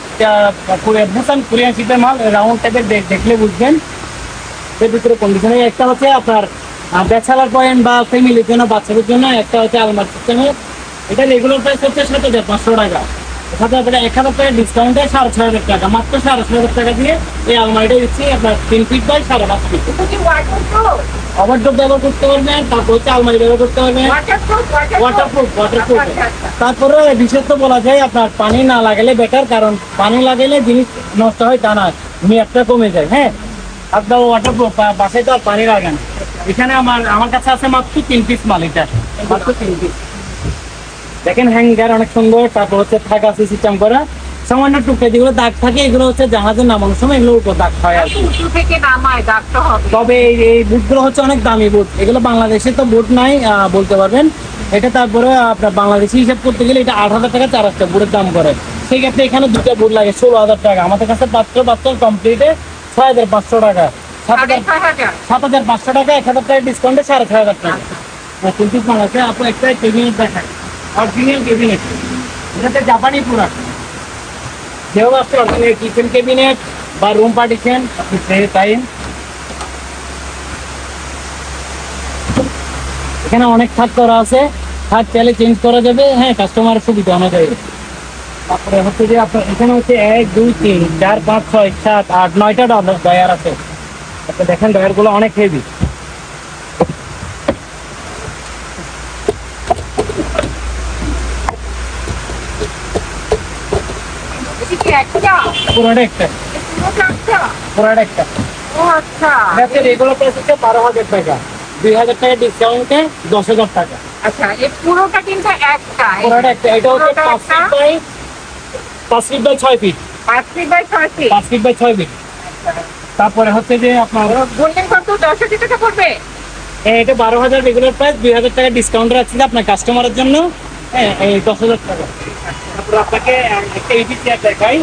বুসান কোরিয়ান শিপের মাল, রাউন্ড টাইপের দেখলে বুঝবেন এর ভিতরে কন্ডিশনে। একটা হচ্ছে আপনার ব্যাচেলার পয়েন্ট বা ফ্যামিলির জন্য, বাচ্চাদের জন্য। একটা হচ্ছে আলমার সিস্টেমের। এটা রেগুলার প্রাইস হচ্ছে 7500 টাকা। 1000 টাকা ডিসকাউন্টে 6500 টাকা, মাত্র 6500 টাকা দিয়ে এই আলমারিটা দিচ্ছি আপনার 3 ফিট বাই 5.5 ফিট। ওভারড্রপ ব্যবহার করতে পারবেন, তারপর হচ্ছে আলমারি ব্যবহার করতে পারবেন, ওয়াটারপ্রুফ। তারপরে বিশেষ তো বলা যায় আপনার পানি না লাগালে বেটার, কারণ পানি লাগালে জিনিস নষ্ট হয়, তা না মেয়াদটা কমে যায়। হ্যাঁ, আপনার ওয়াটারপ্রুফ, বাসায় তো আর পানি লাগান। এখানে আমার কাছে আছে মাত্র 3 পিস মাল, এটা মাত্র 3 পিস। দেখেন হ্যাঙ্গার অনেক সুন্দর, তারপর হচ্ছে থাকা আছে সিস্টেম করা। সামান্য টুকরে যেগুলো দাগ থাকে এগুলো হচ্ছে জাহাজের নামানোর সময় এগুলোর উপর দাগ হয় আর কি। থেকে নামায় দাগটা হবে। তবে এই বুটগুলো হচ্ছে অনেক দামি বুট, এগুলো বাংলাদেশে তো বুট নাই বলতে পারবেন। এটা তারপরে আপনার বাংলাদেশি হিসাব করতে গেলে এটা 8000 টাকা 4টা বুটের দাম করে। সেই ক্ষেত্রে এখানে 2টা বুট লাগে 16000 টাকা। আমাদের কাছে পাত্র কমপ্লিটে 6500 টাকা, 7500 টাকা, 1000 টাকা ডিসকাউন্টে 6500 টাকা। কিন্তু আছে আপু একটা কেবিনেট দেখায়, অরিজিনাল কেবিনেট। এটাতে জাপানি প্রোডাক্ট, যেহেতু আপনি অরিজিনাল কিচেন কেবিনেট বা রুম পার্টিশন আপনি তাই। এখানে অনেক থাক করা আছে, থাক চাইলে চেঞ্জ করা যাবে। হ্যাঁ, কাস্টমারের সুবিধা অনুযায়ী। তারপরে হচ্ছে যে আপনার এখানে হচ্ছে 1 2 3 4 5 6 7 8 9টা ডয়ার আছে। আপনি দেখেন ডয়ার গুলো অনেক হেভি। পুরোটা একটা, পুরোটা একটা। ও আচ্ছা, রেগুলার প্রাইস হচ্ছে 12000 টাকা, 2000 টাকা ডিসকাউন্টে 10000 টাকা। আচ্ছা, এই পুরোটা কিন্তু একটা, পুরোটা একটা। এটা হচ্ছে 5 feet by 6 feet, 5 feet by 6 feet, 5 feet by 6 feet. তারপরে হচ্ছে যে আপনার বললেন কত, 10 টাকা পড়বে। এটা 12000 রেগুলার প্রাইস, 2000 টাকা ডিসকাউন্ট রাখছি আপনার কাস্টমারের জন্য। হ্যাঁ, এই 10000 টাকা। তারপর আপনাকে একটা ইডি চেয়ার দেখাই।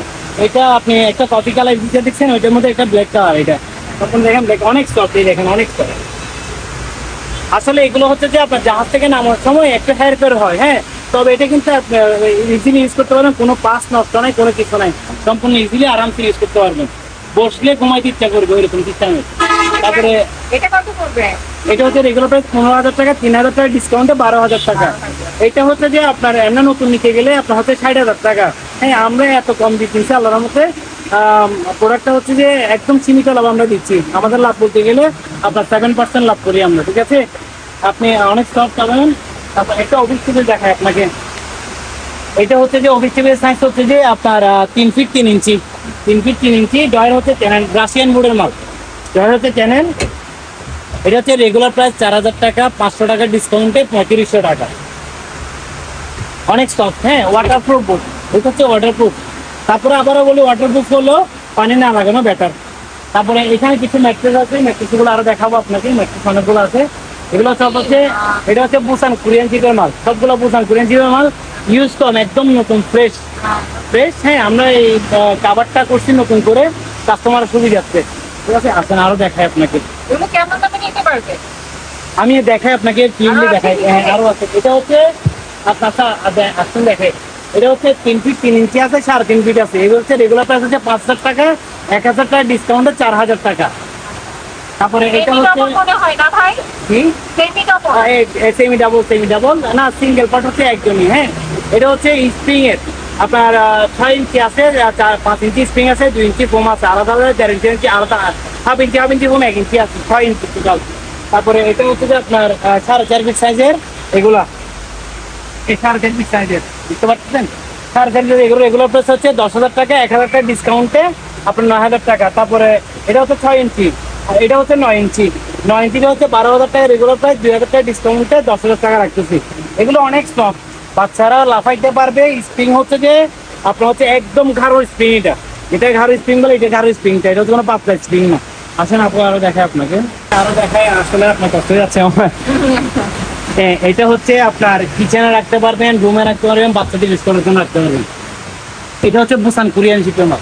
এটা আপনি একটা কফি কালার ইডি চেয়ার দেখছেন, ওইটার মধ্যে একটা ব্ল্যাক কালার। এটা তখন দেখেন অনেক সফট, দেখেন অনেক সফট। আসলে এগুলো হচ্ছে যে আপনার জাহাজ থেকে নামার সময় একটু হেয়ার ফেয়ার হয়। হ্যাঁ, তবে এটা কিন্তু ইজিলি ইউজ করতে পারবেন, কোনো পাস নষ্ট নাই, কোনো কিছু নাই, সম্পূর্ণ ইজিলি আরামসে ইউজ করতে পারবেন। বসলে ঘুমাইতে ইচ্ছা করবে ওইরকম সিস্টেমে। তারপরে এটা কত পড়বে? এটা হচ্ছে রেগুলার প্রাইস 15000 টাকা, 3000 টাকা ডিসকাউন্টে 12000 টাকা। এটা হচ্ছে যে আপনার এমনি নতুন নিতে গেলে আপনার হচ্ছে 60000 টাকা। হ্যাঁ, আমরা এত কম দিচ্ছি আল্লাহর মধ্যে। প্রোডাক্টটা হচ্ছে যে একদম সীমিত লাভ আমরা দিচ্ছি। আমাদের লাভ বলতে গেলে আপনার 7% লাভ করি আমরা, ঠিক আছে। আপনি অনেক স্টক পাবেন। তারপর একটা অফিস টেবিল দেখায় আপনাকে। এটা হচ্ছে যে অফিস টেবিলের সাইজ হচ্ছে যে আপনার 3 ফিট 3 ইঞ্চি, 3 ফিট 3 ইঞ্চি। ডয়ার হচ্ছে চ্যানেল, রাশিয়ান বোর্ডের মাল। ডয়ার হচ্ছে চ্যানেল। এটা হচ্ছে রেগুলার প্রাইস 4000 টাকা, 500 টাকা ডিসকাউন্টে 3500 টাকা। অনেক সফট। হ্যাঁ, ওয়াটারপ্রুফ বোর্ড, এটা হচ্ছে ওয়াটারপ্রুফ। তারপরে আবারও বলি ওয়াটারপ্রুফ হলো পানি না লাগানো বেটার। তারপরে এখানে কিছু ম্যাট্রেস আছে, ম্যাট্রেসগুলো আরো দেখাবো আপনাকে। ম্যাট্রেস অনেকগুলো আছে, এগুলো সব হচ্ছে, এটা হচ্ছে বুসান কোরিয়ান শিপের মাল, সবগুলো বুসান কোরিয়ান শিপের মাল। ইউজ কম, একদম নতুন, ফ্রেশ ফ্রেশ। হ্যাঁ, আমরা এই কাভারটা করছি নতুন করে, কাস্টমারের সুবিধার্থে, ঠিক আছে। আসেন আরো দেখাই আপনাকে, এগুলো কেমন দামে নিতে পারবে? আমি দেখাই আপনাকে, ক্লিনলি দেখাই। হ্যাঁ, আরো আছে। এটা হচ্ছে আপনার আসুন দেখাই। এটা হচ্ছে 3 ফিট 3 ইঞ্চি আছে, 3.5 ফিট আছে। এগুলো হচ্ছে রেগুলার প্রাইস হচ্ছে 5000 টাকা, 1000 টাকা ডিসকাউন্টে 4000 টাকা। তারপরে এটা হচ্ছে মনে হয় না ভাই, কি সেমি ডাবল, সেমি ডাবল না, সিঙ্গেল পার্ট হচ্ছে একদমই। হ্যাঁ, এটা হচ্ছে স্প্রিং এর, আপনার 6 ইঞ্চি আছে, 5 ইঞ্চি স্প্রিং আছে, 2 ইঞ্চি ফোম আছে, আলাদা আলাদা 1.5 ইঞ্চি আলাদা, হাফ ইঞ্চি ফোম 1 ইঞ্চি আছে, 6 ইঞ্চি টোটাল। তারপরে এটা হচ্ছে যে আপনার 4.5 ফিট সাইজের এগুলা, এই 4.5 ফিট সাইজের, বুঝতে পারছেন? 4.5 ফিট এগুলো প্রাইস হচ্ছে 10,000 টাকা, 1,000 টাকা ডিসকাউন্টে আপনার 9,000 টাকা। তারপরে এটা হচ্ছে 6 ইঞ্চি, আর এটা হচ্ছে 9 ইঞ্চি। 9 ইঞ্চিটা হচ্ছে 12,000 টাকা রেগুলার প্রাইস, 2,000 টাকা ডিসকাউন্টে 10,000 টাকা রাখতেছি। এগুলো অনেক সফট, বাচ্চারা লাফাইতে পারবে। স্প্রিং হচ্ছে যে আপনার হচ্ছে একদম ঘাড়ো স্প্রিং, এটা ঘাড়ো স্প্রিং বলে, এটা ঘাড়ো স্প্রিংটা, এটা হচ্ছে কোনো পাতলা স্প্রিং না। আসেন আপু আরো দেখায় আপনাকে, আরো দেখায়, আসলে আপনার কষ্ট হয়ে যাচ্ছে আমার। এটা হচ্ছে আপনার কিচেনে রাখতে পারবেন, রুমে রাখতে পারবেন, বাচ্চাদের ইউজ করার জন্য রাখতে পারবেন। এটা হচ্ছে বুসান কোরিয়ান শিপের মাল,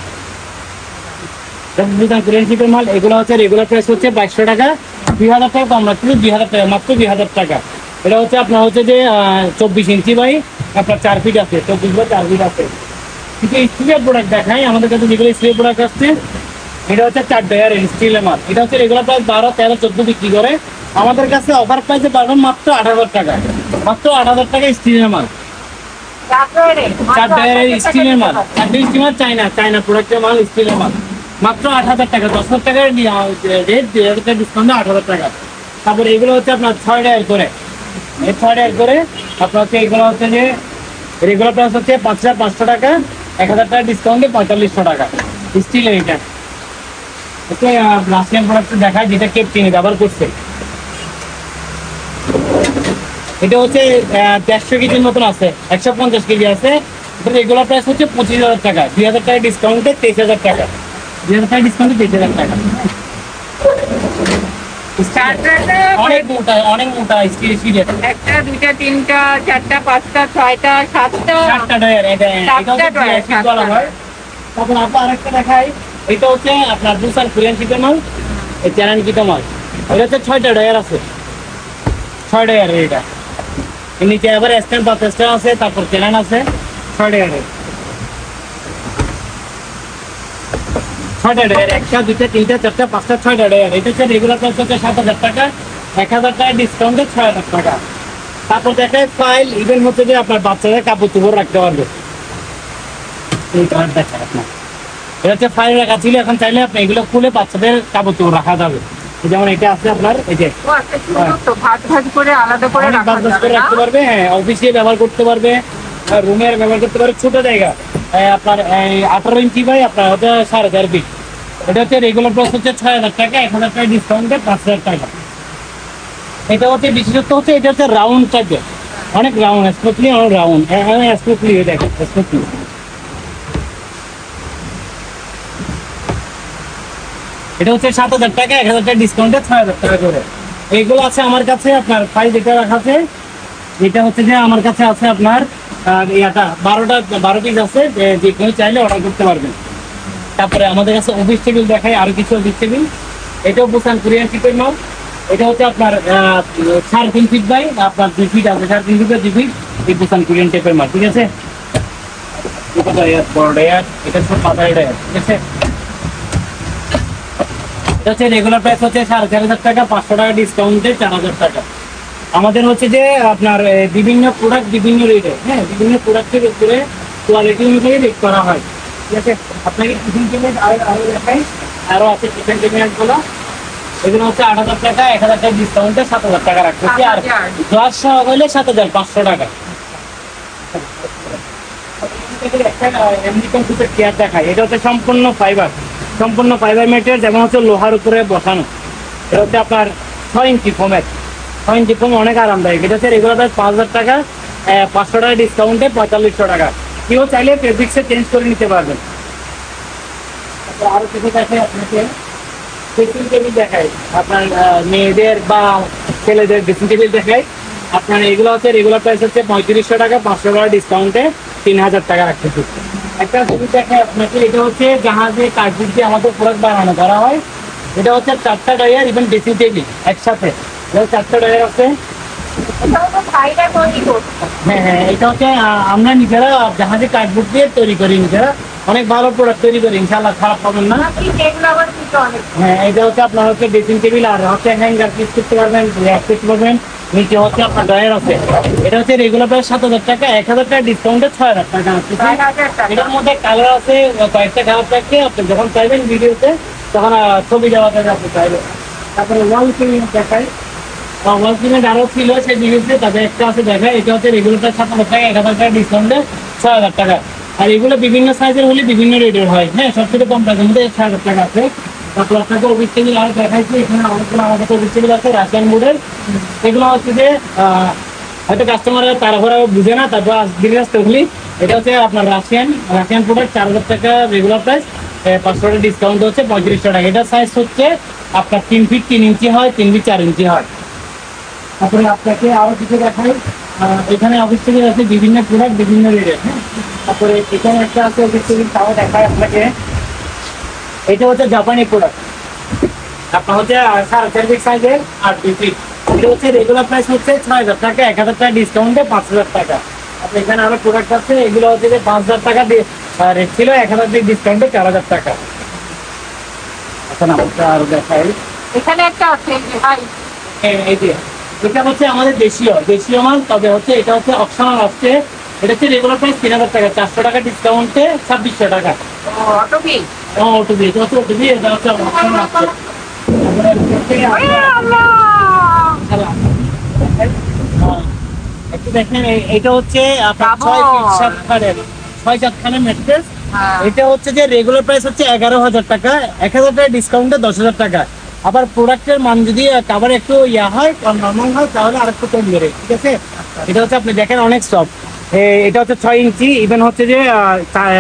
বুসান কোরিয়ান শিপের মাল। এগুলো হচ্ছে রেগুলার প্রাইস হচ্ছে 2200 টাকা, 2,000 টাকা কম রাখতে, 2,000 টাকা, মাত্র 2,000 টাকা। এটা হচ্ছে আপনার হচ্ছে যে 24 ইঞ্চি বাই আপনার 4 ফিট আছে, 24 বাই 4 ফিট আছে। কিন্তু স্টিলের প্রোডাক্ট দেখাই, আমাদের কাছে যেগুলো স্টিলের প্রোডাক্ট আসছে, এটা হচ্ছে 4 ডয়ারের স্টিলের মাল। এটা হচ্ছে রেগুলার প্রাইস 12, 13, 14 বিক্রি করে, আমাদের কাছে অফার প্রাইসে পাবেন মাত্র 8,000 টাকা, মাত্র 8,000 টাকা স্টিলের মাল। 4 ডয়ারের স্টিলের মাল, 4 স্টিমার চায়না প্রোডাক্টের মাল, স্টিলের মাল, মাত্র 8,000 টাকা, 10,000 টাকার রেট, 2,000 টাকা ডিসকাউন্টে 8,000 টাকা। তারপরে এগুলো হচ্ছে আপনার 6 ডয়ার করে, এই 6 ডয়ার করে আপনার হচ্ছে এগুলো হচ্ছে যে রেগুলার প্রাইস হচ্ছে 5,500 টাকা, 1,000 টাকা ডিসকাউন্টে 4,500 টাকা স্টিলের। এটা ওকে রাশিয়ান প্রোডাক্ট দেখায়, যেটা কেপটিনে ব্যবহার করছে। এটা হচ্ছে 150 কেজির মতন আছে, 150 কেজি আছে। এটা রেগুলার প্রাইস হচ্ছে 25,000 টাকা, 2,000 টাকা ডিসকাউন্টে 23,000 টাকা, 2,000 টাকা ডিসকাউন্টে 23,000 টাকা। অনেক মোটা স্টিল। 1টা 2টা 3টা 4টা 5টা 6টা 7টা 7টা ডয়ার, এটা বলা হয়। তারপর আপনার আরেকটা দেখাই, এটা হচ্ছে আপনার বুসান কোরিয়ান শিপের মাল, এই চ্যানেল কিটা মাল। এটা হচ্ছে 6টা ডয়ার আছে, 6 ডয়ার। এটা নিচে আবার স্ট্যান্ড বা স্ট্যান্ড আছে, তারপর চ্যানেল আছে, 6 ডয়ারের, 6টা ডয়ার, 1টা 2টা 3টা 4টা 5টা 6টা ডয়ার। এটা হচ্ছে রেগুলার প্রাইস হচ্ছে 7,000 টাকা, 1,000 টাকা ডিসকাউন্টে 6,000 টাকা। তারপর দেখায় ফাইল, ইভেন হচ্ছে যে আপনার বাচ্চাদের কাপড় চোপড় রাখতে পারবে। এই কার্ড দেখায় আপনার, এটা হচ্ছে ফাইল রাখা ছিল, এখন চাইলে আপনি এগুলো খুলে বাচ্চাদের কাপড় চোপড় রাখা যাবে। যেমন এটা আছে আপনার, এই যে ভাজ করে আলাদা করে রাখতে পারবে। হ্যাঁ, অফিসে ব্যবহার করতে পারবে, রুমের ব্যবহার করতে পারবে। ছোট জায়গা আপনার 18 ইঞ্চি বাই আপনার হচ্ছে 4.5 ফিট। এটা হচ্ছে রেগুলার প্রাইস হচ্ছে 6,000 টাকা, 1,000 টাকা ডিসকাউন্টে 5,000 টাকা। এটা হচ্ছে বিশেষত্ব হচ্ছে এটা হচ্ছে রাউন্ড টাইপের, অনেক রাউন্ড, স্মুথলি অনেক রাউন্ড, স্মুথলি দেখেন, স্মুথলি। এটা হচ্ছে 7,000 টাকা, 1,000 টাকা ডিসকাউন্টে 6,000 টাকা করে। এইগুলো আছে আমার কাছে আপনার ফাইল যেটা রাখা আছে, এটা হচ্ছে যে আমার কাছে আছে আপনার ইয়াটা 12 পিস আছে, যে কেউ চাইলে অর্ডার করতে পারবেন। তারপরে আমাদের কাছে অফিস টেবিল দেখাই, আরো কিছু অফিস টেবিল। এটাও বুসান কোরিয়ান শিপের মাল। এটা হচ্ছে আপনার 3.5 ফিট বাই আপনার 2 ফিট আছে, 3.5 ফিট 2 ফিট, এই বুসান কোরিয়ান টেপের মাল, ঠিক আছে। এটা সব পাতার ডায়ার, ঠিক আছে। এটা হচ্ছে রেগুলার প্রাইস হচ্ছে 4,500 টাকা, 500 টাকা ডিসকাউন্টে 4,000 টাকা। আমাদের হচ্ছে যে আপনার বিভিন্ন প্রোডাক্ট বিভিন্ন রেটে, হ্যাঁ, বিভিন্ন প্রোডাক্টের উপরে কোয়ালিটি অনুযায়ী রেট করা হয়, ঠিক আছে। আপনাকে কিচেন টেবিল আরো দেখাই, আরো আছে কিচেন টেবিলগুলো। এগুলো হচ্ছে 8,000 টাকা, 1,000 টাকা ডিসকাউন্টে 7,000 টাকা রাখতেছি, আর গ্লাস সহ হলে 7,500 টাকা। চেয়ার দেখাই, এটা হচ্ছে সম্পূর্ণ ফাইবার ম্যাটেরিয়াল, যেমন হচ্ছে লোহার উপরে বসানো। এটা হচ্ছে আপনার 6 ইঞ্চি ফোমের, 6 ইঞ্চি ফোম, অনেক আরামদায়ক। এটা হচ্ছে রেগুলার প্রাইস 5,000 টাকা, 500 টাকা ডিসকাউন্টে 4,500 টাকা। কেউ চাইলে ফেব্রিক্সে চেঞ্জ করে নিতে পারবেন। আরো কিছু দেখাই আপনাকে, ড্রেসিং টেবিল দেখাই, আপনার মেয়েদের বা ছেলেদের ড্রেসিং টেবিল দেখাই। আপনার এগুলো হচ্ছে রেগুলার প্রাইস হচ্ছে 3500 টাকা, 500 টাকা ডিসকাউন্টে 3,000 টাকা রাখতেছি। একটা জিনিস দেখাই আপনাকে, এটা হচ্ছে জাহাজে কার্ডবোর্ড দিয়ে আমাদের প্রোডাক্ট বানানো করা হয়। এটা হচ্ছে 4টা ডয়ার, ইভেন ড্রেসিং টেবিল একসাথে, 4টা ডয়ার আছে। হ্যাঁ, এটা হচ্ছে আমরা নিজেরা জাহাজে কার্ডবোর্ড দিয়ে তৈরি করি, নিজেরা অনেক ভালো প্রোডাক্ট তৈরি করি, ইনশাআল্লাহ খারাপ পাবেন না। হ্যাঁ, এটা হচ্ছে আপনার হচ্ছে ড্রেসিং টেবিল, আর হচ্ছে হ্যাঙ্গার পিস করতে পারবেন, র্যাক করতে পারবেন, নিচে হচ্ছে আপনার ড্রয়ার আছে। এটা হচ্ছে রেগুলার প্রাইস 7,000 টাকা, 1,000 টাকা ডিসকাউন্টে 6,000 টাকা আছে। 6,000 টাকা। এটার মধ্যে কালার আছে কয়েকটা কালার থাকে, আপনি যখন চাইবেন ভিডিওতে তখন ছবি দেওয়া যাবে আপনি চাইবেন। তারপরে ওয়াল সিমেন্ট দেখাই, ওয়াল সিমেন্ট আরো ছিল সেই জিনিসে, তাদের একটা আছে দেখা। এটা হচ্ছে রেগুলার প্রাইস 7,000 টাকা, 1,000 টাকা ডিসকাউন্টে 6,000 টাকা। আর এগুলো বিভিন্ন সাইজের হলে বিভিন্ন রেটের হয়। হ্যাঁ, সবথেকে কম প্রাইসের মধ্যে 6,000 টাকা আছে। তারপর আপনাকে অফিস টেবিল আর দেখাইছি, এখানে অনেকগুলো আমার কাছে অফিস টেবিল আছে রাশিয়ান মডেল। এগুলো হচ্ছে যে হয়তো কাস্টমাররা তাড়াহুড়া বুঝে না, তারপর ধীরে আসতে বলি। এটা হচ্ছে আপনার রাশিয়ান প্রোডাক্ট, 4,000 টাকা রেগুলার প্রাইস, 500 টাকা ডিসকাউন্ট হচ্ছে 3500 টাকা। এটা সাইজ হচ্ছে আপনার 3 ফিট 3 ইঞ্চি হয়, 3 ফিট 4 ইঞ্চি হয়। তারপরে আপনাকে আরো কিছু দেখাই, এখানে অফিস টেবিল আছে বিভিন্ন প্রোডাক্ট বিভিন্ন রেটের। হ্যাঁ, তারপরে এখানে একটা আছে অফিস টেবিল, তাও দেখায় আপনাকে। এটা হচ্ছে জাপানি প্রোডাক্ট, আপনার হচ্ছে 4.5 ফিট সাইজের 8 ফিট। এটা হচ্ছে রেগুলার প্রাইস হচ্ছে 6,000 টাকা, 1,000 টাকা ডিসকাউন্টে 5,000 টাকা। আপনি এখানে আরো প্রোডাক্ট আছে, এগুলো হচ্ছে যে 5,000 টাকা রেট ছিল, 1,000 টাকা ডিসকাউন্টে 4,000 টাকা। এখন আমরা আরো দেখাই, এখানে একটা আছে ভাই, এই যে এটা হচ্ছে আমাদের দেশীয় মাল, তবে হচ্ছে এটা হচ্ছে অপশনাল আসছে। এটা হচ্ছে রেগুলার প্রাইস 3,000 টাকা, 400 টাকা ডিসকাউন্টে 2600 টাকা। অটোবি। ওটুবি, এটা হচ্ছে ওটুবি, এটা হচ্ছে অপশনাল আসছে। একটু দেখেন, এটা হচ্ছে আপনার 6 খানের ম্যাট্রেস। এটা হচ্ছে যে রেগুলার প্রাইস হচ্ছে 11,000 টাকা, 1,000 টাকা ডিসকাউন্টে 10,000 টাকা। আবার প্রোডাক্টের মান যদি কাভার একটু হয় নর্মাল হয় তাহলে আর একটু কম বেড়ে, ঠিক আছে। এটা হচ্ছে আপনি দেখেন অনেক সফট। এটা হচ্ছে 6 ইঞ্চি, ইভেন হচ্ছে যে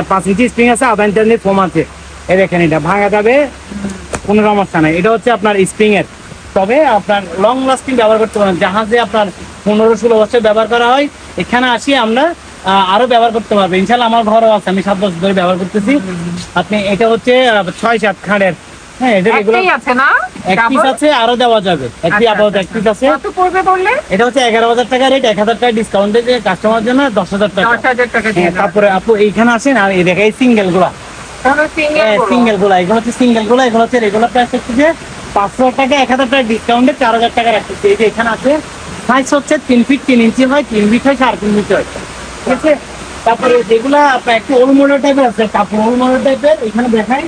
5 ইঞ্চি স্প্রিং আছে, আধা ইঞ্চি ফোম আছে। এই দেখেন, এটা ভাঙা যাবে, কোনো সমস্যা নাই। এটা হচ্ছে আপনার স্প্রিং এর, তবে আপনার লং লাস্টিং ব্যবহার করতে পারেন। জাহাজে আপনার 15-16 বছর ব্যবহার করা হয়, এখানে আসি আমরা আরো ব্যবহার করতে পারবে ইনশাল্লাহ। আমার ঘরও আছে, আমি 7 বছর ধরে ব্যবহার করতেছি। আপনি এটা হচ্ছে 6-7 খানের। হ্যাঁ, এটা রেগুলার আছে না, এক পিস আছে, আরো দেওয়া যাবে। এক পিস আছে। কত পড়বে বললে? এটা হচ্ছে 11,000 টাকা রেট, 1,000 টাকা ডিসকাউন্টে যে কাস্টমার জন্য 10,000 টাকা। 10,000 টাকা দিয়ে দাও। তারপরে আপু এইখানে আসেন, আর এই দেখেন সিঙ্গেল গুলা, সিঙ্গেল গুলা, এগুলো হচ্ছে সিঙ্গেল গুলা। এগুলো হচ্ছে রেগুলার প্রাইস হচ্ছে যে 500 টাকা, 1,000 টাকা ডিসকাউন্টে 4,000 টাকা রাখতেছি। এই যে এখানে আছে, সাইজ হচ্ছে 3 ফিট 3 ইঞ্চি হয়, 3 ফিট হয়, 3.5 ফিট হয়, ঠিক আছে। তারপরে যেগুলা একটু ওল্ড মডেল টাইপের আছে, কাপড় ওল্ড মডেল টাইপের, এখানে দেখাই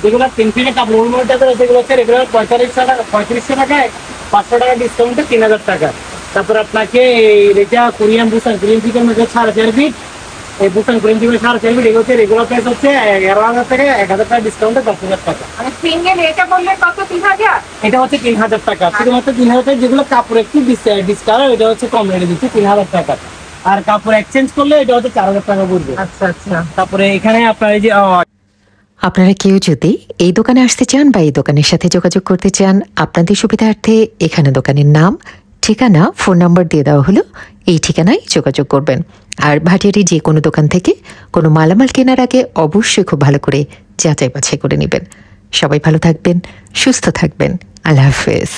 যেগুলো 3 ফিটের কাপড় ওল্ড মডেল টাইপের আছে, এগুলো হচ্ছে রেগুলার 4500 টাকায় 500 টাকা ডিসকাউন্টে 3,000 টাকা। তারপর আপনাকে এটা কোরিয়ান বুসান গ্রিন ফিটের মধ্যে 4.5 ফিট, এই বুসান গ্রিন ফিটের 4.5 ফিট, এগুলো হচ্ছে রেগুলার প্রাইস হচ্ছে 11,000 টাকা, 1,000 টাকা ডিসকাউন্টে 10,000 টাকা। সিঙ্গেল এটা বললে কত? 3,000। এটা হচ্ছে 3,000 টাকা, শুধুমাত্র 3,000 টাকা। যেগুলো কাপড় একটু ডিসকাউন্ট, এটা হচ্ছে কম রেটে দিচ্ছে 3,000 টাকা। আর কাপড় এক্সচেঞ্জ করলে এটা হচ্ছে 4,000 টাকা পড়বে। আচ্ছা আচ্ছা। তারপরে এখানে আপনার এই যে আপনারা কেউ যদি এই দোকানে আসতে চান বা এই দোকানের সাথে যোগাযোগ করতে চান, আপনাদের সুবিধার্থে এখানে দোকানের নাম, ঠিকানা, ফোন নাম্বার দিয়ে দেওয়া হলো। এই ঠিকানায় যোগাযোগ করবেন। আর ভাটিয়ারি যে কোনো দোকান থেকে কোনো মালামাল কেনার আগে অবশ্যই খুব ভালো করে যাচাই বাছাই করে নেবেন। সবাই ভালো থাকবেন, সুস্থ থাকবেন। আল্লাহ হাফেজ।